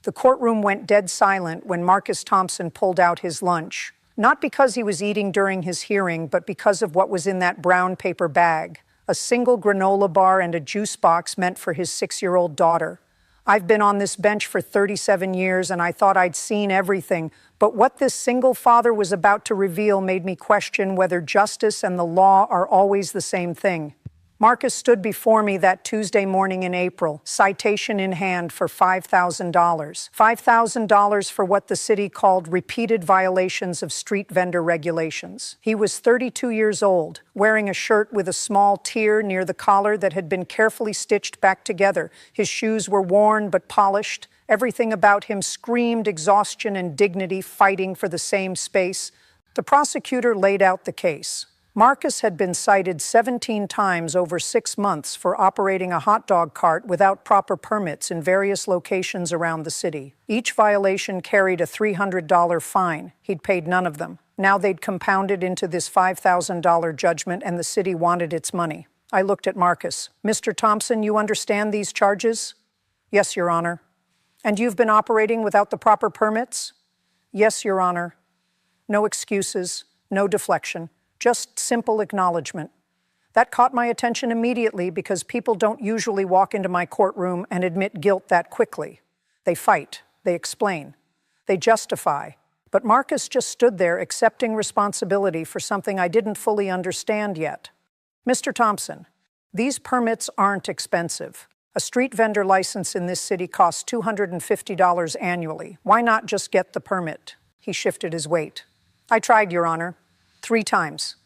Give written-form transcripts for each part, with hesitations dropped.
The courtroom went dead silent when Marcus Thompson pulled out his lunch. Not because he was eating during his hearing, but because of what was in that brown paper bag. A single granola bar and a juice box meant for his 6-year-old daughter. I've been on this bench for 37 years and I thought I'd seen everything, but what this single father was about to reveal made me question whether justice and the law are always the same thing. Marcus stood before me that Tuesday morning in April, citation in hand for $5,000. $5,000 for what the city called repeated violations of street vendor regulations. He was 32 years old, wearing a shirt with a small tear near the collar that had been carefully stitched back together. His shoes were worn but polished. Everything about him screamed exhaustion and dignity, fighting for the same space. The prosecutor laid out the case. Marcus had been cited 17 times over 6 months for operating a hot dog cart without proper permits in various locations around the city. Each violation carried a $300 fine. He'd paid none of them. Now they'd compounded into this $5,000 judgment, and the city wanted its money. I looked at Marcus. "Mr. Thompson, you understand these charges?" "Yes, Your Honor." "And you've been operating without the proper permits?" "Yes, Your Honor." No excuses, no deflection. Just simple acknowledgement. That caught my attention immediately because people don't usually walk into my courtroom and admit guilt that quickly. They fight, they explain, they justify. But Marcus just stood there accepting responsibility for something I didn't fully understand yet. "Mr. Thompson, these permits aren't expensive. A street vendor license in this city costs $250 annually. Why not just get the permit?" He shifted his weight. "I tried, Your Honor. 3 times.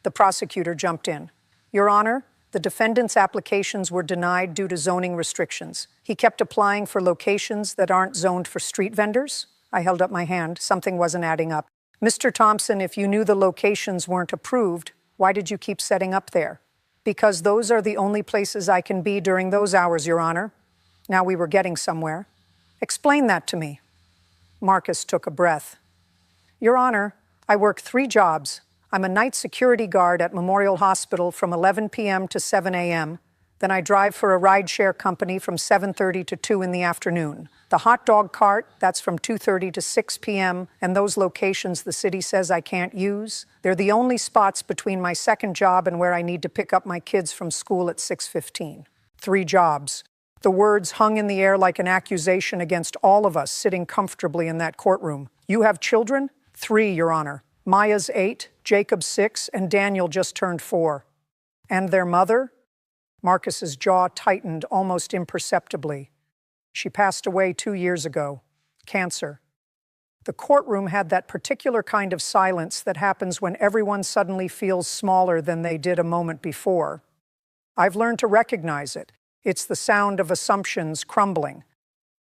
The prosecutor jumped in. "Your Honor, the defendant's applications were denied due to zoning restrictions. He kept applying for locations that aren't zoned for street vendors." I held up my hand. Something wasn't adding up. "Mr. Thompson, if you knew the locations weren't approved, why did you keep setting up there?" "Because those are the only places I can be during those hours, Your Honor." Now we were getting somewhere. "Explain that to me." Marcus took a breath. "Your Honor, I work 3 jobs. I'm a night security guard at Memorial Hospital from 11 p.m. to 7 a.m. Then I drive for a rideshare company from 7:30 to 2 in the afternoon. The hot dog cart, that's from 2:30 to 6 p.m., and those locations the city says I can't use, they're the only spots between my second job and where I need to pick up my kids from school at 6:15. 3 jobs. The words hung in the air like an accusation against all of us sitting comfortably in that courtroom. "You have children?" 3, Your Honor. Maya's 8, Jacob's 6, and Daniel just turned 4. "And their mother?" Marcus's jaw tightened almost imperceptibly. "She passed away 2 years ago. Cancer." The courtroom had that particular kind of silence that happens when everyone suddenly feels smaller than they did a moment before. I've learned to recognize it. It's the sound of assumptions crumbling.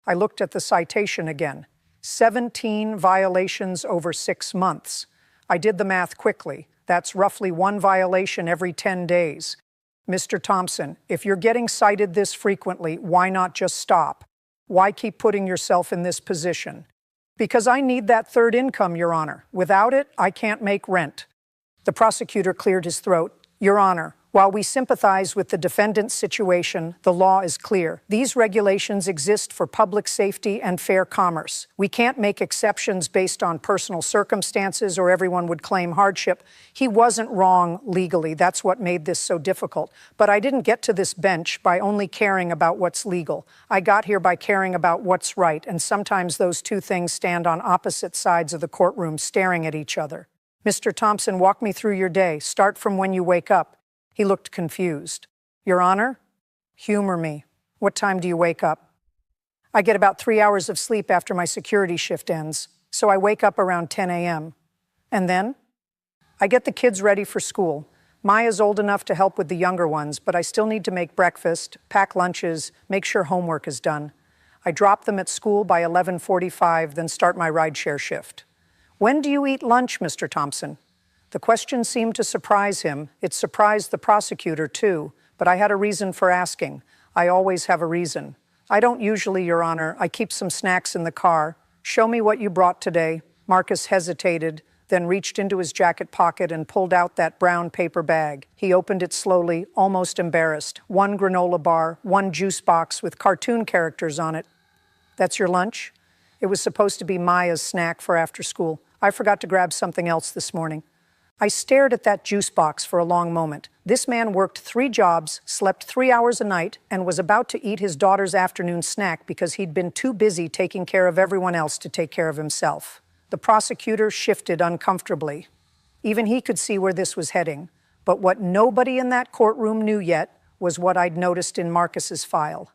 I looked at the citation again. 17 violations over 6 months. I did the math quickly. That's roughly 1 violation every 10 days. "Mr. Thompson, if you're getting cited this frequently, why not just stop? Why keep putting yourself in this position?" "Because I need that third income, Your Honor. Without it, I can't make rent." The prosecutor cleared his throat. "Your Honor, while we sympathize with the defendant's situation, the law is clear. These regulations exist for public safety and fair commerce. We can't make exceptions based on personal circumstances or everyone would claim hardship. He wasn't wrong legally. That's what made this so difficult. But I didn't get to this bench by only caring about what's legal. I got here by caring about what's right, and sometimes those 2 things stand on opposite sides of the courtroom staring at each other. Mr. Thompson, walk me through your day. Start from when you wake up." He looked confused. "Your Honor?" "Humor me. What time do you wake up?" "I get about 3 hours of sleep after my security shift ends, so I wake up around 10 a.m. "And then?" "I get the kids ready for school. Maya's old enough to help with the younger ones, but I still need to make breakfast, pack lunches, make sure homework is done. I drop them at school by 11:45, then start my rideshare shift." "When do you eat lunch, Mr. Thompson?" The question seemed to surprise him. It surprised the prosecutor, too, but I had a reason for asking. I always have a reason. "I don't usually, Your Honor. I keep some snacks in the car." "Show me what you brought today." Marcus hesitated, then reached into his jacket pocket and pulled out that brown paper bag. He opened it slowly, almost embarrassed. 1 granola bar, 1 juice box with cartoon characters on it. "That's your lunch?" It was supposed to be Maya's snack for after school. I forgot to grab something else this morning. I stared at that juice box for a long moment. This man worked 3 jobs, slept 3 hours a night, and was about to eat his daughter's afternoon snack because he'd been too busy taking care of everyone else to take care of himself. The prosecutor shifted uncomfortably. Even he could see where this was heading. But what nobody in that courtroom knew yet was what I'd noticed in Marcus's file.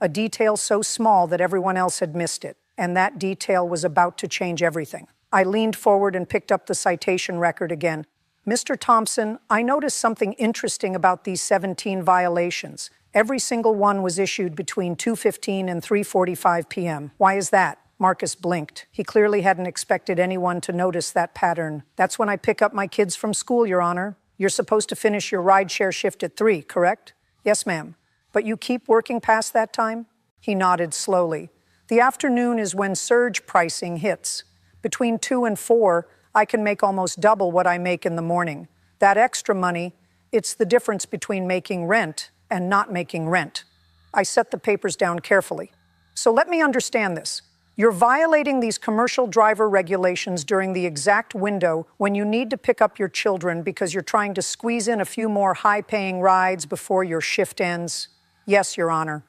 A detail so small that everyone else had missed it, and that detail was about to change everything. I leaned forward and picked up the citation record again. Mr. Thompson, I noticed something interesting about these 17 violations. Every single one was issued between 2:15 and 3:45 p.m. Why is that? Marcus blinked. He clearly hadn't expected anyone to notice that pattern. That's when I pick up my kids from school, Your Honor. You're supposed to finish your rideshare shift at 3, correct? Yes, ma'am. But you keep working past that time? He nodded slowly. The afternoon is when surge pricing hits. Between 2 and 4, I can make almost double what I make in the morning. That extra money, it's the difference between making rent and not making rent. I set the papers down carefully. So let me understand this. You're violating these commercial driver regulations during the exact window when you need to pick up your children because you're trying to squeeze in a few more high-paying rides before your shift ends? Yes, Your Honor.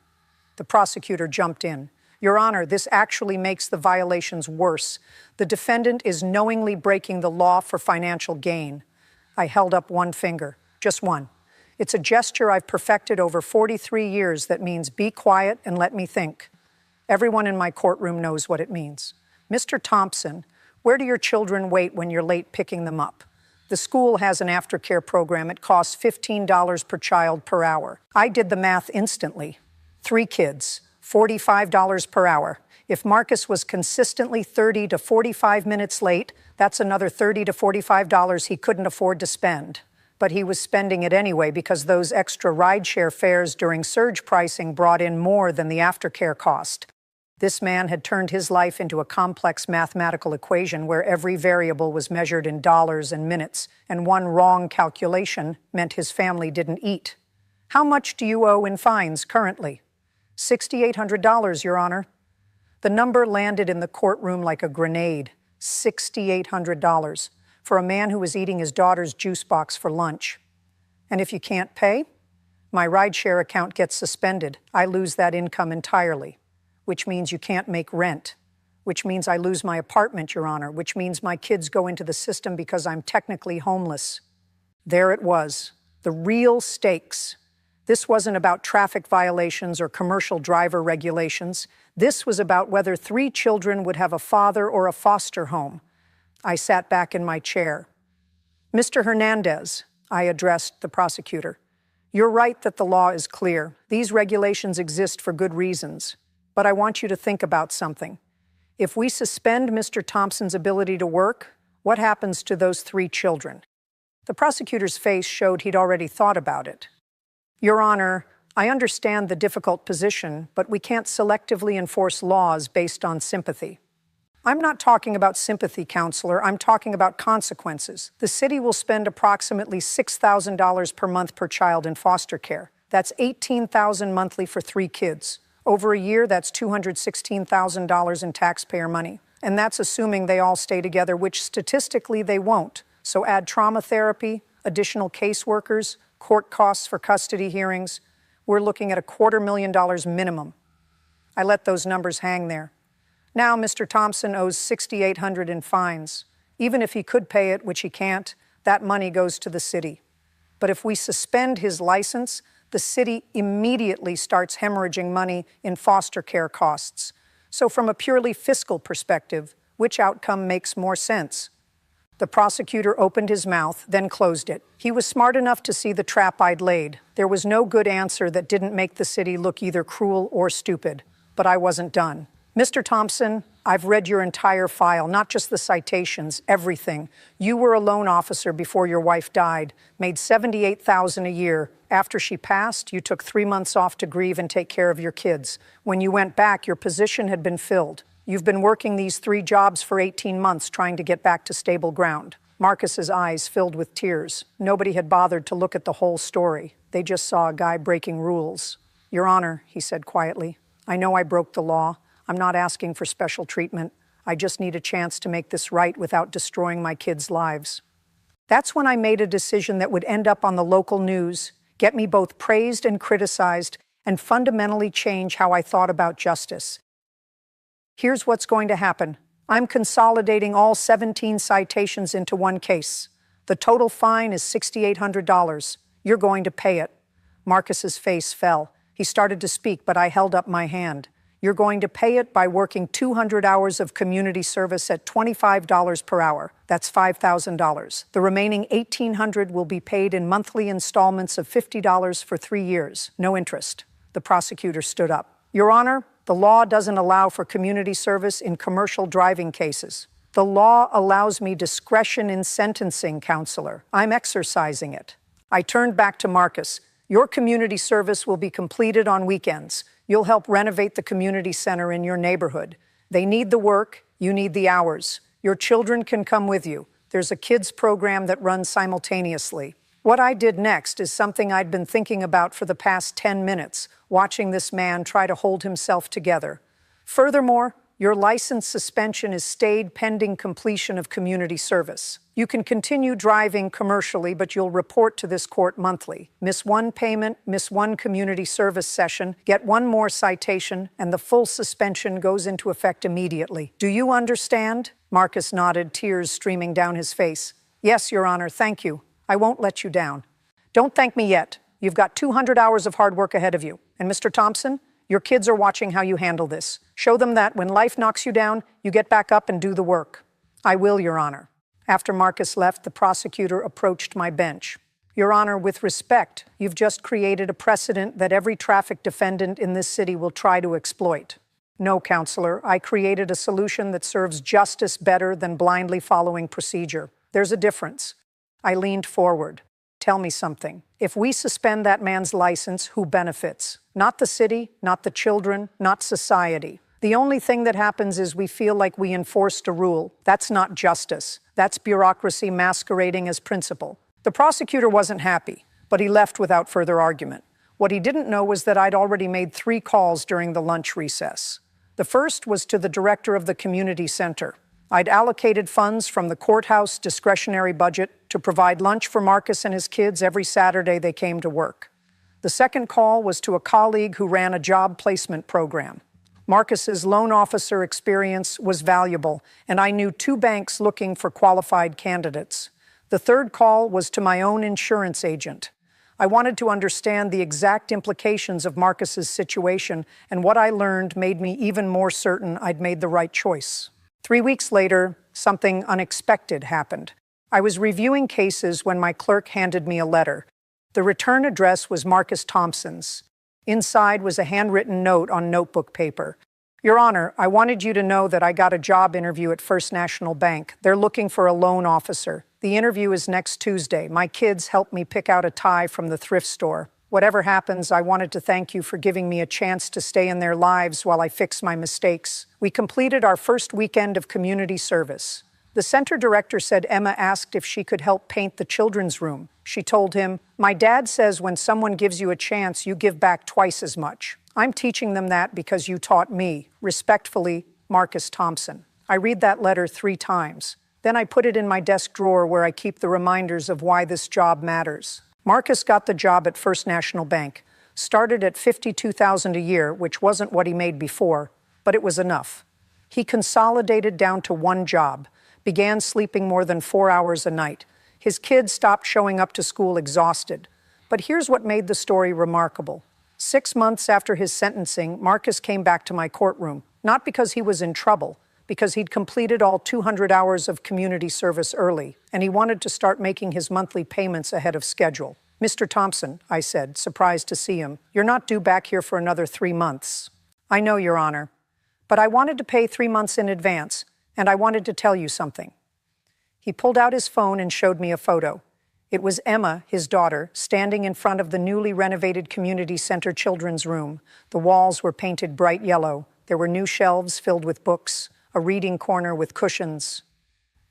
The prosecutor jumped in. Your Honor, this actually makes the violations worse. The defendant is knowingly breaking the law for financial gain. I held up one finger, just one. It's a gesture I've perfected over 43 years that means be quiet and let me think. Everyone in my courtroom knows what it means. Mr. Thompson, where do your children wait when you're late picking them up? The school has an aftercare program. It costs $15 per child per hour. I did the math instantly. 3 kids. $45 per hour. If Marcus was consistently 30 to 45 minutes late, that's another $30 to $45 he couldn't afford to spend. But he was spending it anyway because those extra rideshare fares during surge pricing brought in more than the aftercare cost. This man had turned his life into a complex mathematical equation where every variable was measured in dollars and minutes, and one wrong calculation meant his family didn't eat. How much do you owe in fines currently? $6,800, Your Honor. The number landed in the courtroom like a grenade. $6,800 for a man who was eating his daughter's juice box for lunch. And if you can't pay, my rideshare account gets suspended. I lose that income entirely, which means you can't make rent, which means I lose my apartment, Your Honor, which means my kids go into the system because I'm technically homeless. There it was, the real stakes. This wasn't about traffic violations or commercial driver regulations. This was about whether 3 children would have a father or a foster home. I sat back in my chair. Mr. Hernandez, I addressed the prosecutor. You're right that the law is clear. These regulations exist for good reasons. But I want you to think about something. If we suspend Mr. Thompson's ability to work, what happens to those 3 children? The prosecutor's face showed he'd already thought about it. Your Honor, I understand the difficult position, but we can't selectively enforce laws based on sympathy. I'm not talking about sympathy, counselor. I'm talking about consequences. The city will spend approximately $6,000 per month per child in foster care. That's $18,000 monthly for 3 kids. Over a year, that's $216,000 in taxpayer money. And that's assuming they all stay together, which statistically they won't. So add trauma therapy, additional caseworkers, court costs for custody hearings. We're looking at $250,000 minimum. I let those numbers hang there. Now Mr. Thompson owes $6,800 in fines. Even if he could pay it, which he can't, that money goes to the city. But if we suspend his license, the city immediately starts hemorrhaging money in foster care costs. So from a purely fiscal perspective, which outcome makes more sense? The prosecutor opened his mouth, then closed it. He was smart enough to see the trap I'd laid. There was no good answer that didn't make the city look either cruel or stupid. But I wasn't done. Mr. Thompson, I've read your entire file, not just the citations, everything. You were a loan officer before your wife died, made $78,000 a year. After she passed, you took 3 months off to grieve and take care of your kids. When you went back, your position had been filled. You've been working these 3 jobs for 18 months trying to get back to stable ground. Marcus's eyes filled with tears. Nobody had bothered to look at the whole story. They just saw a guy breaking rules. Your Honor, he said quietly, I know I broke the law. I'm not asking for special treatment. I just need a chance to make this right without destroying my kids' lives. That's when I made a decision that would end up on the local news, get me both praised and criticized, and fundamentally change how I thought about justice. Here's what's going to happen. I'm consolidating all 17 citations into one case. The total fine is $6,800. You're going to pay it. Marcus's face fell. He started to speak, but I held up my hand. You're going to pay it by working 200 hours of community service at $25 per hour. That's $5,000. The remaining $1,800 will be paid in monthly installments of $50 for 3 years. No interest. The prosecutor stood up. Your Honor, the law doesn't allow for community service in commercial driving cases. The law allows me discretion in sentencing, counselor. I'm exercising it. I turned back to Marcus. Your community service will be completed on weekends. You'll help renovate the community center in your neighborhood. They need the work, you need the hours. Your children can come with you. There's a kids program that runs simultaneously. What I did next is something I'd been thinking about for the past 10 minutes, watching this man try to hold himself together. Furthermore, your license suspension is stayed pending completion of community service. You can continue driving commercially, but you'll report to this court monthly. Miss one payment, miss one community service session, get one more citation, and the full suspension goes into effect immediately. Do you understand? Marcus nodded, tears streaming down his face. Yes, Your Honor, thank you. I won't let you down. Don't thank me yet. You've got 200 hours of hard work ahead of you. And Mr. Thompson, your kids are watching how you handle this. Show them that when life knocks you down, you get back up and do the work. I will, Your Honor. After Marcus left, the prosecutor approached my bench. Your Honor, with respect, you've just created a precedent that every traffic defendant in this city will try to exploit. No, counselor, I created a solution that serves justice better than blindly following procedure. There's a difference. I leaned forward. Tell me something. If we suspend that man's license, who benefits? Not the city, not the children, not society. The only thing that happens is we feel like we enforced a rule. That's not justice. That's bureaucracy masquerading as principle. The prosecutor wasn't happy, but he left without further argument. What he didn't know was that I'd already made 3 calls during the lunch recess. The first was to the director of the community center. I'd allocated funds from the courthouse discretionary budget to provide lunch for Marcus and his kids every Saturday they came to work. The second call was to a colleague who ran a job placement program. Marcus's loan officer experience was valuable, and I knew 2 banks looking for qualified candidates. The third call was to my own insurance agent. I wanted to understand the exact implications of Marcus's situation, and what I learned made me even more certain I'd made the right choice. 3 weeks later, something unexpected happened. I was reviewing cases when my clerk handed me a letter. The return address was Marcus Thompson's. Inside was a handwritten note on notebook paper. Your Honor, I wanted you to know that I got a job interview at First National Bank. They're looking for a loan officer. The interview is next Tuesday. My kids helped me pick out a tie from the thrift store. Whatever happens, I wanted to thank you for giving me a chance to stay in their lives while I fix my mistakes. We completed our first weekend of community service. The center director said Emma asked if she could help paint the children's room. She told him, "My dad says when someone gives you a chance, you give back twice as much. I'm teaching them that because you taught me. Respectfully, Marcus Thompson." I read that letter 3 times. Then I put it in my desk drawer where I keep the reminders of why this job matters. Marcus got the job at First National Bank, started at $52,000 a year, which wasn't what he made before, but it was enough. He consolidated down to 1 job, began sleeping more than 4 hours a night. His kids stopped showing up to school exhausted. But here's what made the story remarkable. 6 months after his sentencing, Marcus came back to my courtroom, not because he was in trouble, because he'd completed all 200 hours of community service early, and he wanted to start making his monthly payments ahead of schedule. "Mr. Thompson," I said, surprised to see him, "you're not due back here for another 3 months." "I know, Your Honor, but I wanted to pay 3 months in advance, and I wanted to tell you something." He pulled out his phone and showed me a photo. It was Emma, his daughter, standing in front of the newly renovated community center children's room. The walls were painted bright yellow. There were new shelves filled with books, a reading corner with cushions.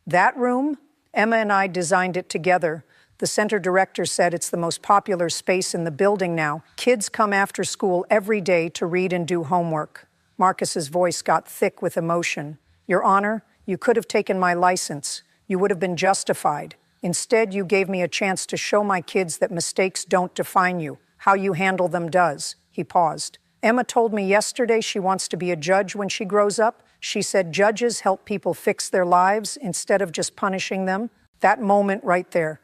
That room? Emma and I designed it together. The center director said it's the most popular space in the building now. Kids come after school every day to read and do homework. Marcus's voice got thick with emotion. Your Honor, you could have taken my license. You would have been justified. Instead, you gave me a chance to show my kids that mistakes don't define you. How you handle them does. He paused. Emma told me yesterday she wants to be a judge when she grows up. She said judges help people fix their lives instead of just punishing them. That moment right there.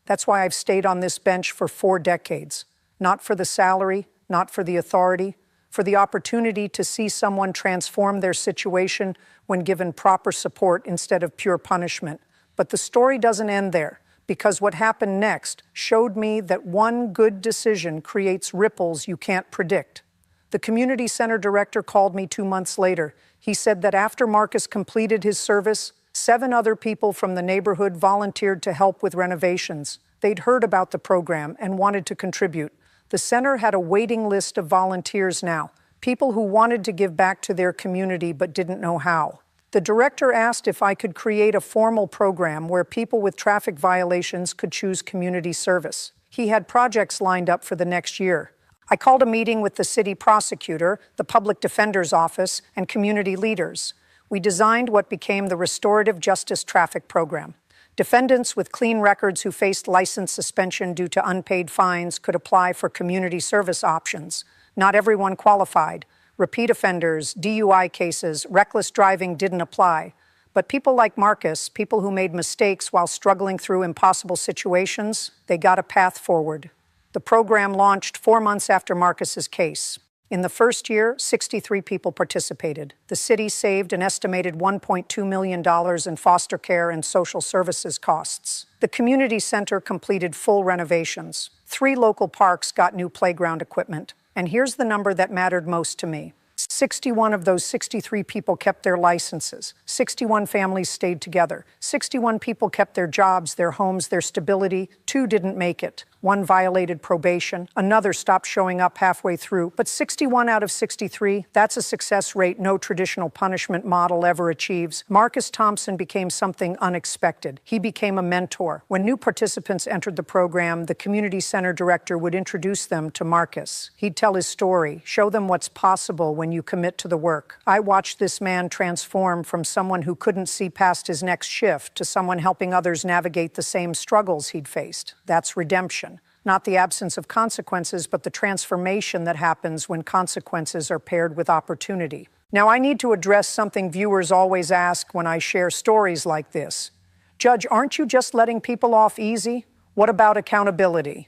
That's why I've stayed on this bench for 4 decades. Not for the salary, not for the authority, for the opportunity to see someone transform their situation when given proper support instead of pure punishment. But the story doesn't end there, because what happened next showed me that one good decision creates ripples you can't predict. The community center director called me 2 months later. He said that after Marcus completed his service, 7 other people from the neighborhood volunteered to help with renovations. They'd heard about the program and wanted to contribute. The center had a waiting list of volunteers now, people who wanted to give back to their community but didn't know how. The director asked if I could create a formal program where people with traffic violations could choose community service. He had projects lined up for the next year. I called a meeting with the city prosecutor, the public defender's office, and community leaders. We designed what became the Restorative Justice Traffic Program. Defendants with clean records who faced license suspension due to unpaid fines could apply for community service options. Not everyone qualified. Repeat offenders, DUI cases, reckless driving didn't apply. But people like Marcus, people who made mistakes while struggling through impossible situations, they got a path forward. The program launched 4 months after Marcus's case. In the first year, 63 people participated. The city saved an estimated $1.2 million in foster care and social services costs. The community center completed full renovations. 3 local parks got new playground equipment. And here's the number that mattered most to me. 61 of those 63 people kept their licenses. 61 families stayed together. 61 people kept their jobs, their homes, their stability. 2 didn't make it. 1 violated probation. Another stopped showing up halfway through. But 61 out of 63, that's a success rate no traditional punishment model ever achieves. Marcus Thompson became something unexpected. He became a mentor. When new participants entered the program, the community center director would introduce them to Marcus. He'd tell his story, show them what's possible when you commit to the work. I watched this man transform from someone who couldn't see past his next shift to someone helping others navigate the same struggles he'd faced. That's redemption. Not the absence of consequences, but the transformation that happens when consequences are paired with opportunity. Now, I need to address something viewers always ask when I share stories like this. Judge, aren't you just letting people off easy? What about accountability?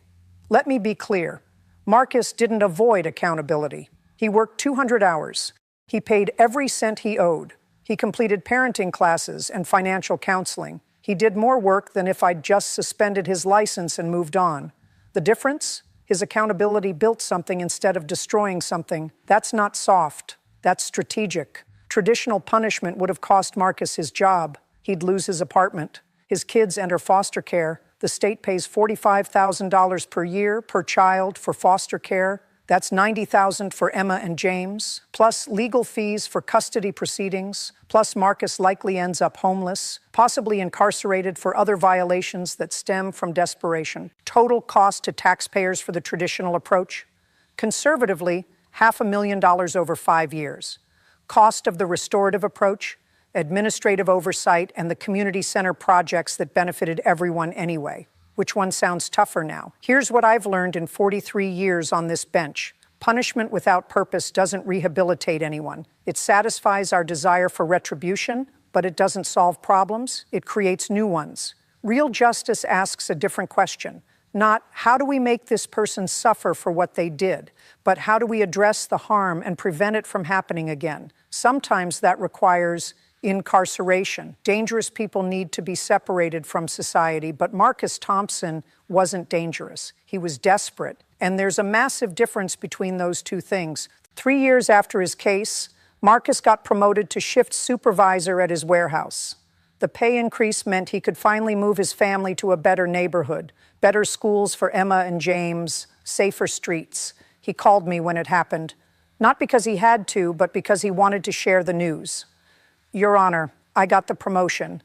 Let me be clear. Marcus didn't avoid accountability. He worked 200 hours. He paid every cent he owed. He completed parenting classes and financial counseling. He did more work than if I'd just suspended his license and moved on. The difference? His accountability built something instead of destroying something. That's not soft. That's strategic. Traditional punishment would have cost Marcus his job. He'd lose his apartment. His kids enter foster care. The state pays $45,000 per year per child for foster care. That's $90,000 for Emma and James, plus legal fees for custody proceedings, plus Marcus likely ends up homeless, possibly incarcerated for other violations that stem from desperation. Total cost to taxpayers for the traditional approach? Conservatively, $500,000 over 5 years. Cost of the restorative approach? Administrative oversight and the community center projects that benefited everyone anyway. Which one sounds tougher now? Here's what I've learned in 43 years on this bench. Punishment without purpose doesn't rehabilitate anyone. It satisfies our desire for retribution, but it doesn't solve problems. It creates new ones. Real justice asks a different question. Not, how do we make this person suffer for what they did, but how do we address the harm and prevent it from happening again? Sometimes that requires incarceration. Dangerous people need to be separated from society, but Marcus Thompson wasn't dangerous. He was desperate. And there's a massive difference between those two things. 3 years after his case, Marcus got promoted to shift supervisor at his warehouse. The pay increase meant he could finally move his family to a better neighborhood, better schools for Emma and James, safer streets. He called me when it happened, not because he had to, but because he wanted to share the news. Your Honor, I got the promotion.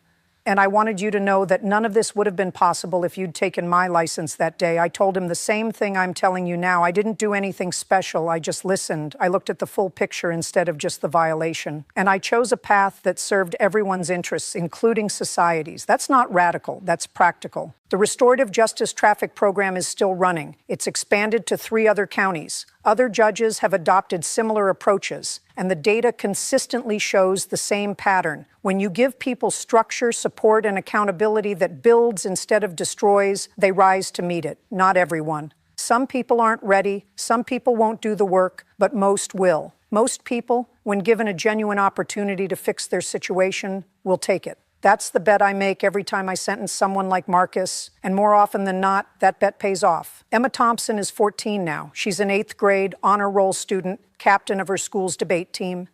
And I wanted you to know that none of this would have been possible if you'd taken my license that day. I told him the same thing I'm telling you now. I didn't do anything special. I just listened. I looked at the full picture instead of just the violation. And I chose a path that served everyone's interests, including society's. That's not radical. That's practical. The restorative justice traffic program is still running. It's expanded to 3 other counties. Other judges have adopted similar approaches, and the data consistently shows the same pattern. When you give people structure, support, and accountability that builds instead of destroys, they rise to meet it. Not everyone. Some people aren't ready, some people won't do the work, but most will. Most people, when given a genuine opportunity to fix their situation, will take it. That's the bet I make every time I sentence someone like Marcus, and more often than not, that bet pays off. Emma Thompson is 14 now. She's an 8th grade honor roll student, captain of her school's debate team.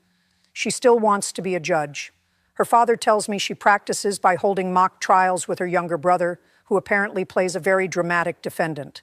She still wants to be a judge. Her father tells me she practices by holding mock trials with her younger brother, who apparently plays a very dramatic defendant.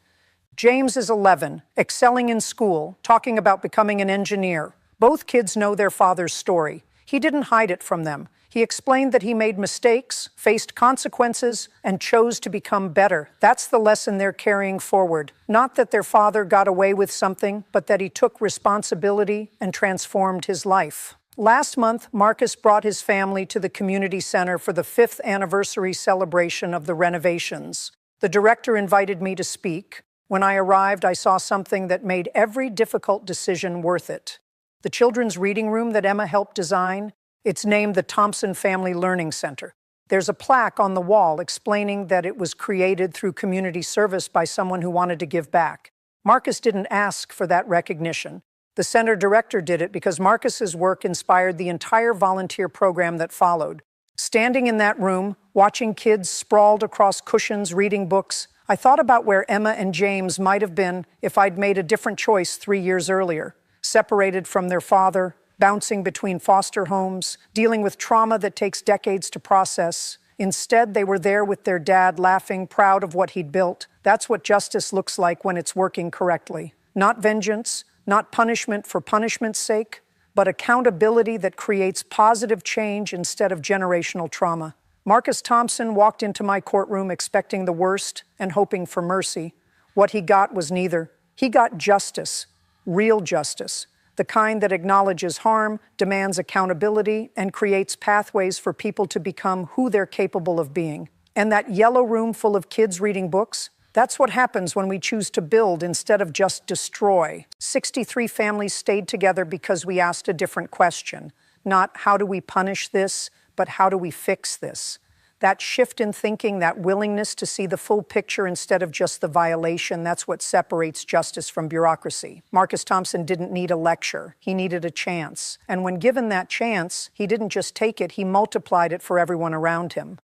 James is 11, excelling in school, talking about becoming an engineer. Both kids know their father's story. He didn't hide it from them. He explained that he made mistakes, faced consequences, and chose to become better. That's the lesson they're carrying forward. Not that their father got away with something, but that he took responsibility and transformed his life. Last month, Marcus brought his family to the community center for the 5th anniversary celebration of the renovations. The director invited me to speak. When I arrived, I saw something that made every difficult decision worth it. The children's reading room that Emma helped design, it's named the Thompson Family Learning Center. There's a plaque on the wall explaining that it was created through community service by someone who wanted to give back. Marcus didn't ask for that recognition. The center director did it because Marcus's work inspired the entire volunteer program that followed. Standing in that room, watching kids sprawled across cushions reading books, I thought about where Emma and James might have been if I'd made a different choice 3 years earlier. Separated from their father, bouncing between foster homes, dealing with trauma that takes decades to process. Instead, they were there with their dad, laughing, proud of what he'd built. That's what justice looks like when it's working correctly. Not vengeance, not punishment for punishment's sake, but accountability that creates positive change instead of generational trauma. Marcus Thompson walked into my courtroom expecting the worst and hoping for mercy. What he got was neither. He got justice, real justice. The kind that acknowledges harm, demands accountability, and creates pathways for people to become who they're capable of being. And that yellow room full of kids reading books, that's what happens when we choose to build instead of just destroy. 63 families stayed together because we asked a different question. Not how do we punish this, but how do we fix this? That shift in thinking, that willingness to see the full picture instead of just the violation, that's what separates justice from bureaucracy. Marcus Thompson didn't need a lecture. He needed a chance. And when given that chance, he didn't just take it, he multiplied it for everyone around him.